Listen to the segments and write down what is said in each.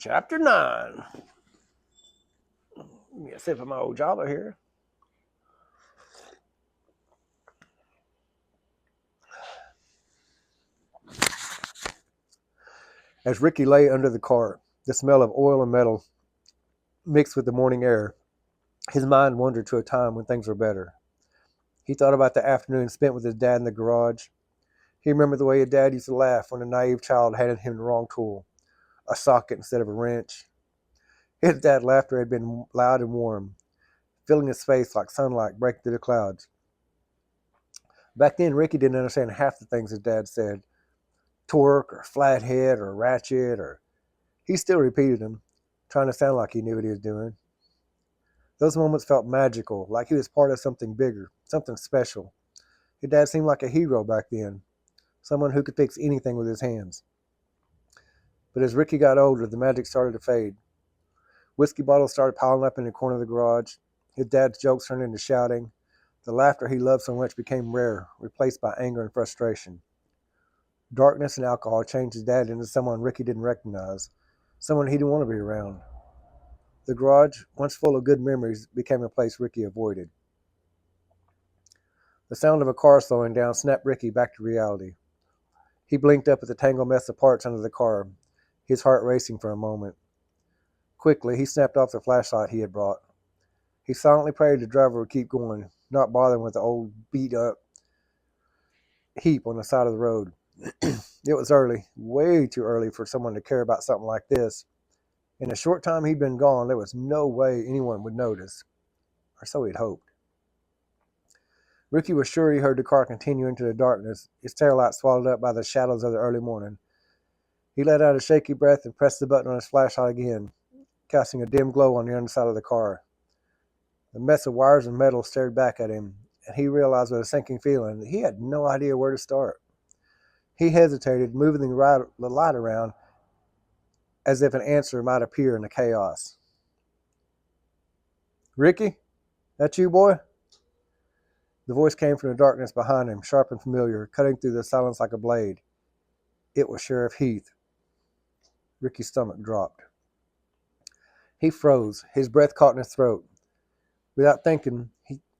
Chapter 9. Give me a sip of my old java here. As Ricky lay under the car, the smell of oil and metal mixed with the morning air, his mind wandered to a time when things were better. He thought about the afternoon spent with his dad in the garage. He remembered the way his dad used to laugh when a naive child handed him the wrong tool, a socket instead of a wrench. His dad's laughter had been loud and warm, filling his face like sunlight breaking through the clouds. Back then, Ricky didn't understand half the things his dad said. Torque or flathead or ratchet, or he still repeated them, trying to sound like he knew what he was doing. Those moments felt magical, like he was part of something bigger, something special. His dad seemed like a hero back then, someone who could fix anything with his hands. But as Ricky got older, the magic started to fade. Whiskey bottles started piling up in the corner of the garage. His dad's jokes turned into shouting. The laughter he loved so much became rare, replaced by anger and frustration. Darkness and alcohol changed his dad into someone Ricky didn't recognize, someone he didn't want to be around. The garage, once full of good memories, became a place Ricky avoided. The sound of a car slowing down snapped Ricky back to reality. He blinked up at the tangled mess of parts under the car, his heart racing for a moment. Quickly, he snapped off the flashlight he had brought. He silently prayed the driver would keep going, not bothering with the old beat-up heap on the side of the road. It was early, way too early for someone to care about something like this. In the short time he'd been gone, there was no way anyone would notice, or so he'd hoped. Ricky was sure he heard the car continue into the darkness, its taillight swallowed up by the shadows of the early morning. He let out a shaky breath and pressed the button on his flashlight again, casting a dim glow on the underside of the car. The mess of wires and metal stared back at him, and he realized with a sinking feeling that he had no idea where to start. He hesitated, moving the light around as if an answer might appear in the chaos. "Ricky? That you, boy?" The voice came from the darkness behind him, sharp and familiar, cutting through the silence like a blade. It was Sheriff Heath. Ricky's stomach dropped. He froze, his breath caught in his throat. Without thinking,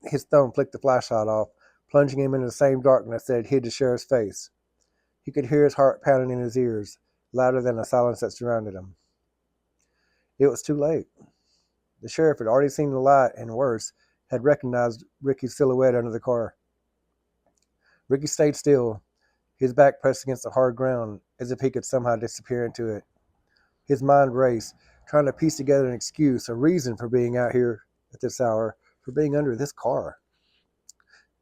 his thumb flicked the flashlight off, plunging him into the same darkness that had hid the sheriff's face. He could hear his heart pounding in his ears, louder than the silence that surrounded him. It was too late. The sheriff had already seen the light, and worse, had recognized Ricky's silhouette under the car. Ricky stayed still, his back pressed against the hard ground, as if he could somehow disappear into it. His mind raced, trying to piece together an excuse, a reason for being out here at this hour, for being under this car.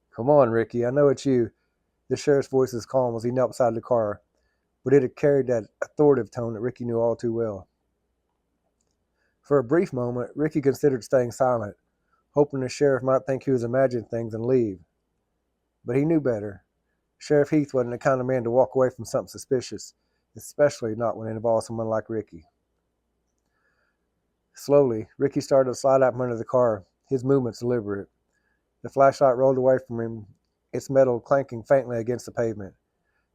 "Come on, Ricky, I know it's you." The sheriff's voice was calm as he knelt beside the car, but it had carried that authoritative tone that Ricky knew all too well. For a brief moment, Ricky considered staying silent, hoping the sheriff might think he was imagining things and leave. But he knew better. Sheriff Heath wasn't the kind of man to walk away from something suspicious, especially not when it involved someone like Ricky. Slowly, Ricky started to slide out from under the car, his movements deliberate. The flashlight rolled away from him, its metal clanking faintly against the pavement.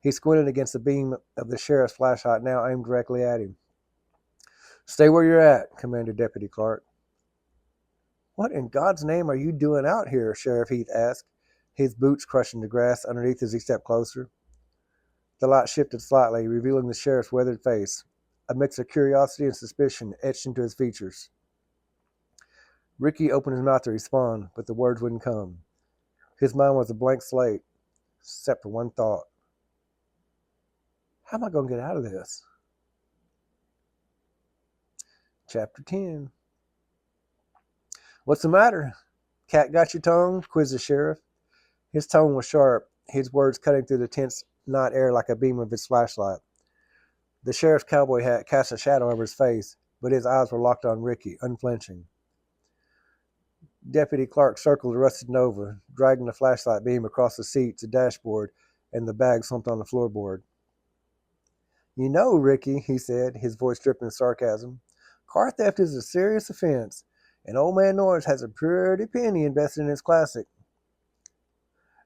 He squinted against the beam of the sheriff's flashlight, now aimed directly at him. "Stay where you're at," commanded Deputy Clark. "What in God's name are you doing out here?" Sheriff Heath asked, his boots crushing the grass underneath as he stepped closer. The light shifted slightly, revealing the sheriff's weathered face. A mix of curiosity and suspicion etched into his features. Ricky opened his mouth to respond, but the words wouldn't come. His mind was a blank slate, except for one thought. How am I going to get out of this? Chapter 10. "What's the matter? Cat got your tongue?" quizzed the sheriff. His tone was sharp, his words cutting through the tense night air like a beam of his flashlight. The sheriff's cowboy hat cast a shadow over his face, but his eyes were locked on Ricky, unflinching. Deputy Clark circled the rusted Nova, dragging the flashlight beam across the seat to dashboard and the bag slumped on the floorboard. "You know, Ricky," he said, his voice dripping with sarcasm, "car theft is a serious offense, and old man Norris has a pretty penny invested in his classic."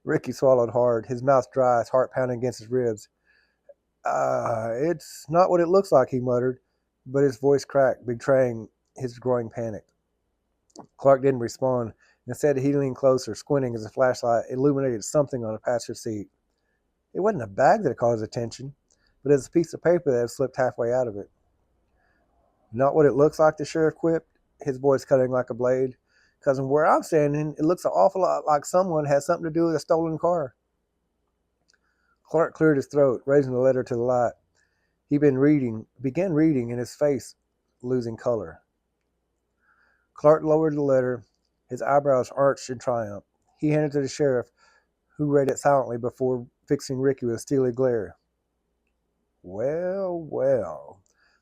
Ricky swallowed hard, his mouth dry, his heart pounding against his ribs. It's not what it looks like," he muttered, but his voice cracked, betraying his growing panic. Clark didn't respond. Instead, he leaned closer, squinting as the flashlight illuminated something on the passenger seat. It wasn't a bag that caused attention, but it was a piece of paper that had slipped halfway out of it. Not what it looks like, the sheriff quipped, his voice cutting like a blade. Because from where I'm standing, it looks an awful lot like someone had something to do with a stolen car. Clark cleared his throat, raising the letter to the light. He began reading, and his face losing color. Clark lowered the letter, his eyebrows arched in triumph. He handed it to the sheriff, who read it silently before fixing Ricky with a steely glare. Well, well,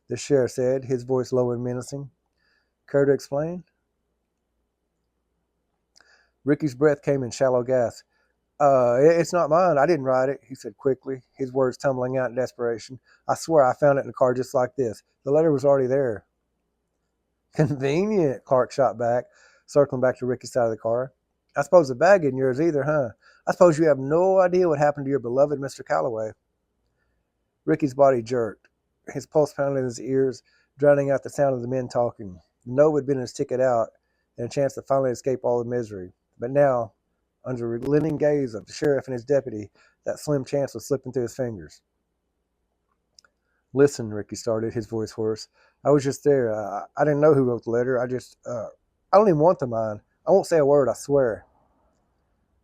the sheriff said, his voice low and menacing. Care to explain? Ricky's breath came in shallow gasps. It's not mine. I didn't write it, he said quickly, his words tumbling out in desperation. I swear I found it in a car just like this. The letter was already there. Convenient, Clark shot back, circling back to Ricky's side of the car. I suppose the bag isn't yours either, huh? I suppose you have no idea what happened to your beloved Mr. Calloway. Ricky's body jerked, his pulse pounded in his ears, drowning out the sound of the men talking. The note had been his ticket out, and a chance to finally escape all the misery. But now, under the relenting gaze of the sheriff and his deputy, that slim chance was slipping through his fingers. Listen, Ricky started, his voice hoarse. I was just there. I didn't know who wrote the letter. I don't even want the mine. I won't say a word, I swear.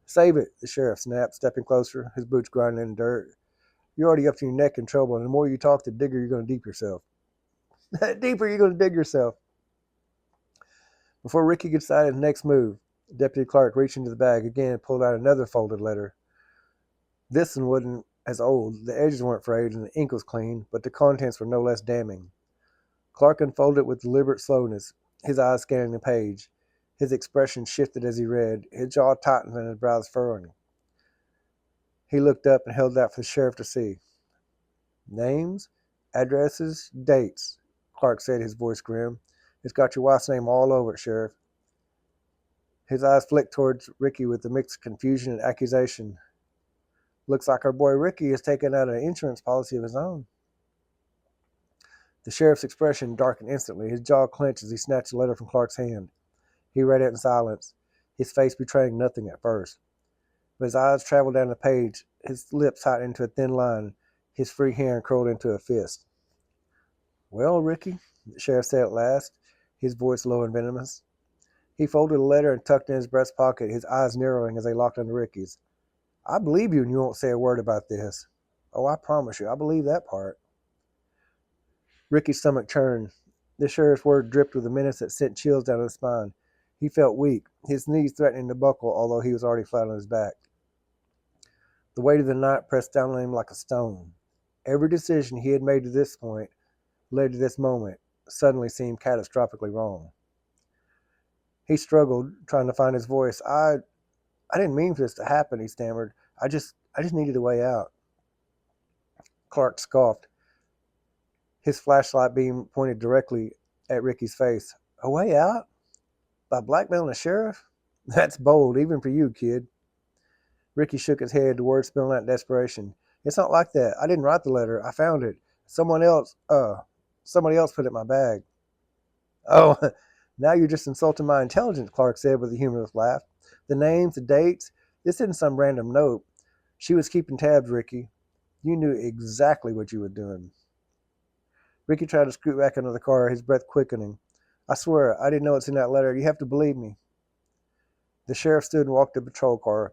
Save it, the sheriff snapped, stepping closer, his boots grinding in the dirt. You're already up to your neck in trouble, and the more you talk, the deeper you're going to deep yourself. The deeper you're going to dig yourself. Before Ricky could decide his next move, Deputy Clark reached into the bag again and pulled out another folded letter. This one wasn't as old, the edges weren't frayed, and the ink was clean, but the contents were no less damning. Clark unfolded it with deliberate slowness, his eyes scanning the page. His expression shifted as he read, his jaw tightened and his brows furrowing. He looked up and held it out for the sheriff to see. Names, addresses, dates, Clark said, his voice grim. It's got your wife's name all over it, Sheriff. His eyes flicked towards Ricky with a mix of confusion and accusation. Looks like our boy Ricky has taken out an insurance policy of his own. The sheriff's expression darkened instantly. His jaw clenched as he snatched the letter from Clark's hand. He read it in silence, his face betraying nothing at first. But his eyes traveled down the page, his lips tightened into a thin line, his free hand curled into a fist. Well, Ricky, the sheriff said at last, his voice low and venomous. He folded the letter and tucked it in his breast pocket, his eyes narrowing as they locked onto Ricky's. I believe you and you won't say a word about this. Oh, I promise you, I believe that part. Ricky's stomach churned. The sheriff's word dripped with a menace that sent chills down his spine. He felt weak, his knees threatening to buckle, although he was already flat on his back. The weight of the night pressed down on him like a stone. Every decision he had made to this point, led to this moment, suddenly seemed catastrophically wrong. He struggled, trying to find his voice. I didn't mean for this to happen, he stammered. I just needed a way out. Clark scoffed, his flashlight beam pointed directly at Ricky's face. A way out? By blackmailing the sheriff? That's bold, even for you, kid. Ricky shook his head, the words spilling out in desperation. It's not like that. I didn't write the letter. I found it. Somebody else put it in my bag. Oh, now you're just insulting my intelligence, Clark said with a humorous laugh. The names, the dates, this isn't some random note. She was keeping tabs, Ricky. You knew exactly what you were doing. Ricky tried to scoot back into the car, his breath quickening. I swear, I didn't know what's in that letter. You have to believe me. The sheriff stood and walked to the patrol car.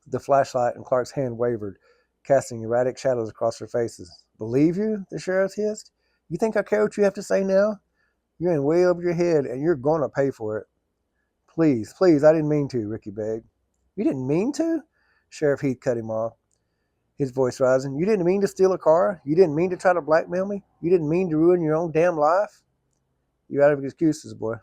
The flashlight in Clark's hand wavered, casting erratic shadows across their faces. Believe you? The sheriff hissed. You think I care what you have to say now? You're in way over your head, and you're going to pay for it. Please, I didn't mean to, Ricky begged. You didn't mean to? Sheriff Heath cut him off, his voice rising. You didn't mean to steal a car? You didn't mean to try to blackmail me? You didn't mean to ruin your own damn life? You're out of excuses, boy.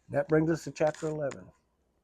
That brings us to chapter 11.